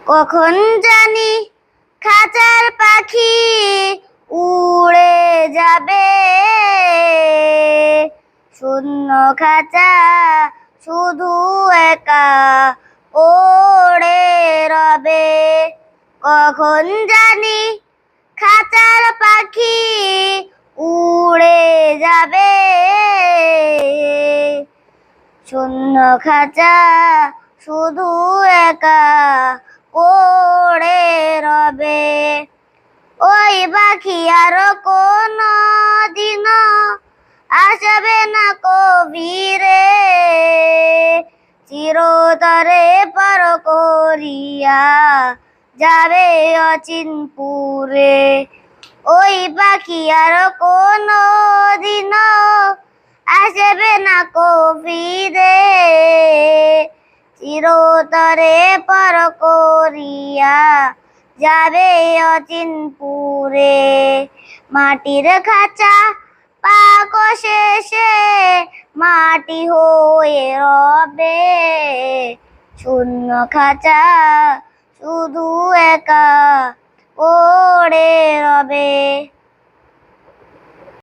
কখন জানি খাঁচার পাখি উড়ে যাবে, শূন্য খাঁচা শুধু একা পড়ে রবে। কখন জানি খাঁচার পাখি উড়ে যাবে, শূন্য খাঁচা শুধু একা পড়ে রবে। ওই পাখি আর কোনো দিনও আসবে না কবিরে, চিরতরে পার করিয়া যাবে অচিনপুরে। ওই পাখি আর কোনো দিনও আসবে না কবিরে, চিরতরে পার করিয়া যাবে অচিনপুরে। মাটির খাঁচা পাক শেষে মাটি হয়ে রবে, শূন্য খাঁচা শুধু একা পড়ে রবে।